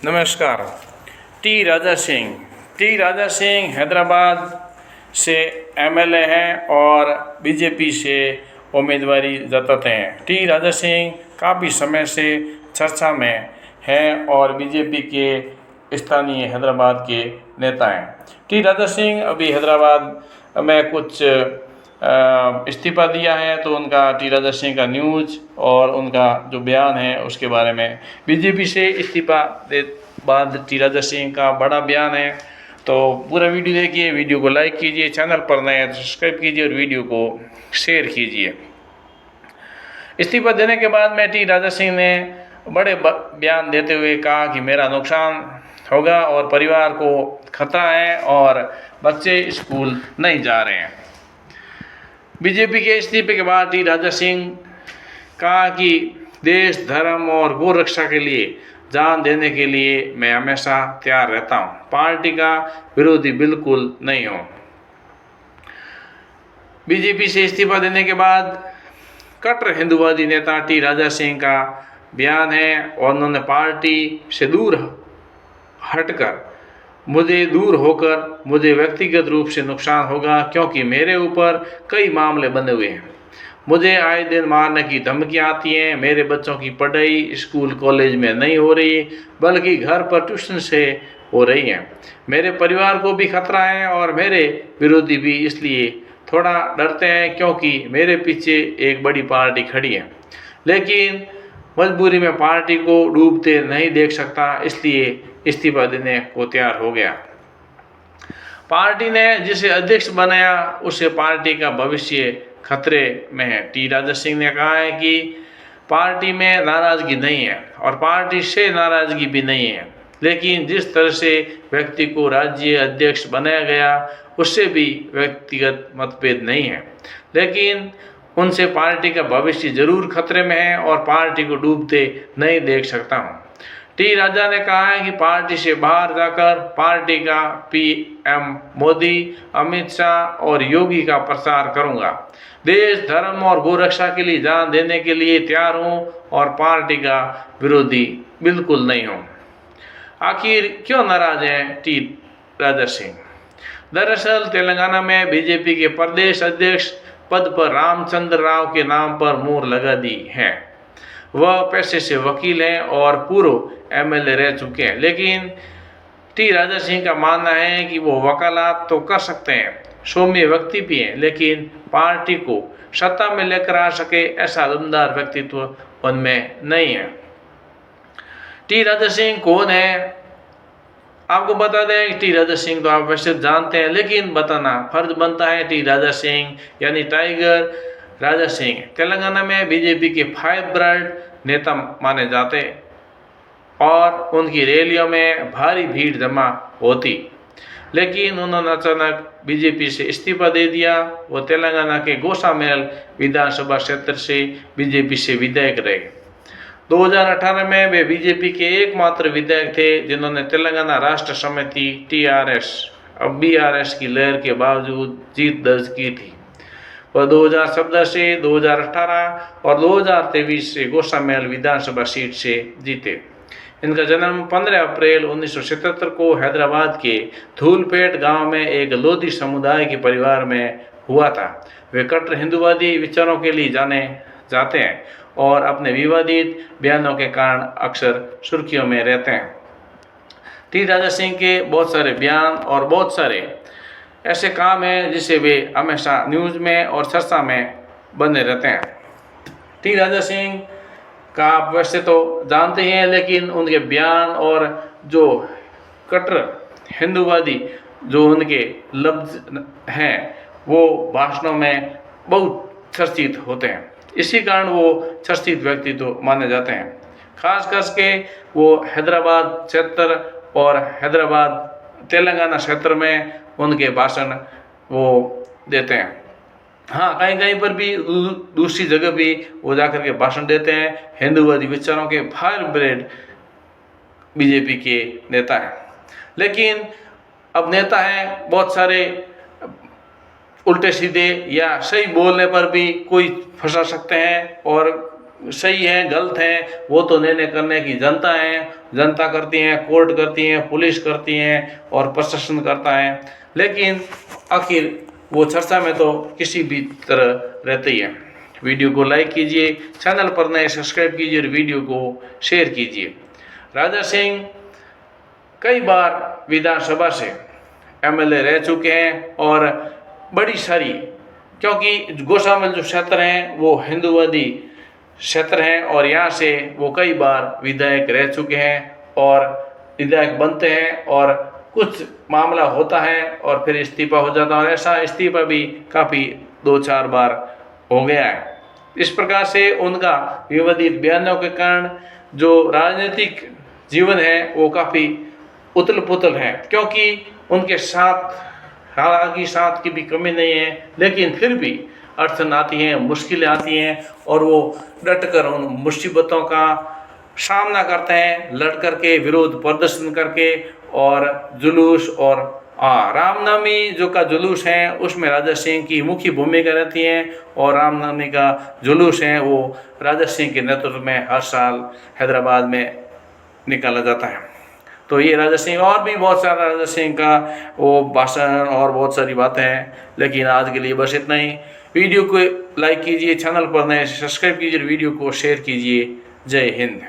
नमस्कार। टी राजा सिंह हैदराबाद से एमएलए हैं और बीजेपी से उम्मीदवारी जताते हैं। टी राजा सिंह काफ़ी समय से चर्चा में हैं और बीजेपी के स्थानीय हैदराबाद के नेता हैं। टी राजा सिंह अभी हैदराबाद में कुछ इस्तीफ़ा दिया है, तो उनका टी राजा सिंह का न्यूज़ और उनका जो बयान है उसके बारे में, बीजेपी से इस्तीफ़ा दे बाद टी राजा सिंह का बड़ा बयान है। तो पूरा वीडियो देखिए, वीडियो को लाइक कीजिए, चैनल पर नए हैं तो सब्सक्राइब कीजिए और वीडियो को शेयर कीजिए। इस्तीफ़ा देने के बाद में टी राजा सिंह ने बड़े बयान देते हुए कहा कि मेरा नुकसान होगा और परिवार को खतरा है और बच्चे स्कूल नहीं जा रहे हैं। बीजेपी के इस्तीफे के बाद टी राजा सिंह कहा कि देश, धर्म और गौ रक्षा के लिए जान देने के लिए मैं हमेशा तैयार रहता हूं। पार्टी का विरोधी बिल्कुल नहीं हूं। बीजेपी से इस्तीफा देने के बाद कट्टर हिंदूवादी नेता टी राजा सिंह का बयान है और उन्होंने पार्टी से दूर होकर मुझे व्यक्तिगत रूप से नुकसान होगा, क्योंकि मेरे ऊपर कई मामले बने हुए हैं। मुझे आए दिन मारने की धमकियाँ आती हैं। मेरे बच्चों की पढ़ाई स्कूल कॉलेज में नहीं हो रही, बल्कि घर पर ट्यूशन से हो रही है। मेरे परिवार को भी खतरा है और मेरे विरोधी भी इसलिए थोड़ा डरते हैं, क्योंकि मेरे पीछे एक बड़ी पार्टी खड़ी है। लेकिन मजबूरी में पार्टी को डूबते नहीं देख सकता, इसलिए इस्तीफा देने को तैयार हो गया। पार्टी ने जिसे अध्यक्ष बनाया उससे पार्टी का भविष्य खतरे में है। टी राजा सिंह ने कहा है कि पार्टी में नाराजगी नहीं है और पार्टी से नाराजगी भी नहीं है, लेकिन जिस तरह से व्यक्ति को राज्य अध्यक्ष बनाया गया उससे भी व्यक्तिगत मतभेद नहीं है, लेकिन उनसे पार्टी का भविष्य जरूर खतरे में है और पार्टी को डूबते नहीं देख सकता हूँ। टी राजा ने कहा है कि पार्टी से बाहर जाकर पार्टी का पीएम मोदी, अमित शाह और योगी का प्रचार करूंगा। देश, धर्म और गौ रक्षा के लिए जान देने के लिए तैयार हूं और पार्टी का विरोधी बिल्कुल नहीं हूं। आखिर क्यों नाराज हैं टी राजा सिंह? दरअसल तेलंगाना में बीजेपी के प्रदेश अध्यक्ष पद पर रामचंद्र राव के नाम पर मोहर लगा दी है। वह पेशे से वकील हैं और पूर्व एमएलए रह चुके हैं, लेकिन टी राजा सिंह का मानना है कि वो वकालत तो कर सकते हैं, सौम्य व्यक्ति भी हैं, लेकिन पार्टी को सत्ता में लेकर आ सके ऐसा दमदार व्यक्तित्व उनमें नहीं है। टी राजा सिंह कौन है? आपको बता दें, टी राजा सिंह तो आप वैसे जानते हैं, लेकिन बताना फर्ज बनता है। टी राजा सिंह यानी टाइगर राजा सिंह तेलंगाना में बीजेपी के फाइब्रेट नेता माने जाते और उनकी रैलियों में भारी भीड़ जमा होती, लेकिन उन्होंने अचानक बीजेपी से इस्तीफा दे दिया। वो तेलंगाना के गोसामेल विधानसभा क्षेत्र से बीजेपी से विधायक रहे। 2018 में वे बीजेपी के एकमात्र विधायक थे जिन्होंने तेलंगाना राष्ट्र समिति टीआरएस अब बीआरएस की लहर के बावजूद जीत दर्ज की थी। वह 2014 से 2018 और 2023 से गोसामेल विधानसभा सीट से जीते। इनका जन्म 15 अप्रैल 1977 को हैदराबाद के धूलपेट गांव में एक लोधी समुदाय के परिवार में हुआ था। वे कट्टर हिंदूवादी विचारों के लिए जाने जाते हैं और अपने विवादित बयानों के कारण अक्सर सुर्खियों में रहते हैं। टी राजा सिंह के बहुत सारे बयान और बहुत सारे ऐसे काम हैं जिसे वे हमेशा न्यूज़ में और चर्चा में बने रहते हैं। टी राजा सिंह का आप वैसे तो जानते ही हैं, लेकिन उनके बयान और जो कट्टर हिंदूवादी जो उनके लफ्ज़ हैं वो भाषणों में बहुत चर्चित होते हैं। इसी कारण वो चर्चित व्यक्तित्व माने जाते हैं। खास करके वो हैदराबाद क्षेत्र और हैदराबाद तेलंगाना क्षेत्र में उनके भाषण वो देते हैं। हाँ, कहीं कहीं पर भी दूसरी जगह भी वो जाकर के भाषण देते हैं। हिंदूवादी विचारों के फायरब्रेड बीजेपी के नेता हैं, लेकिन अब नेता हैं बहुत सारे उल्टे सीधे या सही बोलने पर भी कोई फंसा सकते हैं और सही है गलत है वो तो निर्णय करने की जनता है, जनता करती है, कोर्ट करती है, पुलिस करती है और प्रशासन करता है, लेकिन आखिर वो चर्चा में तो किसी भी तरह रहती है। वीडियो को लाइक कीजिए, चैनल पर नए सब्सक्राइब कीजिए और वीडियो को शेयर कीजिए। राजा सिंह कई बार विधानसभा से एमएलए रह चुके हैं और बड़ी सारी, क्योंकि गोशामल जो क्षेत्र हैं वो हिंदूवादी क्षेत्र हैं और यहाँ से वो कई बार विधायक रह चुके हैं और विधायक बनते हैं और कुछ मामला होता है और फिर इस्तीफा हो जाता है और ऐसा इस्तीफा भी काफ़ी 2-4 बार हो गया है। इस प्रकार से उनका विवादित बयानों के कारण जो राजनीतिक जीवन है वो काफ़ी उथल पुथल है, क्योंकि उनके साथ हालांकि साथ की भी कमी नहीं है, लेकिन फिर भी अड़चन आती है, मुश्किलें आती हैं और वो डट कर उन मुसीबतों का सामना करते हैं, लड़ करके, विरोध प्रदर्शन करके और जुलूस और रामनवमी जो का जुलूस है उसमें राजा सिंह की मुख्य भूमिका रहती है और रामनवमी का जुलूस है वो राजा सिंह के नेतृत्व में हर साल हैदराबाद में निकाला जाता है। तो ये राजा सिंह और भी बहुत सारा राजा सिंह का वो भाषण और बहुत सारी बातें हैं, लेकिन आज के लिए बस इतना ही। वीडियो को लाइक कीजिए, चैनल पर नए सब्सक्राइब कीजिए, वीडियो को शेयर कीजिए। जय हिंद।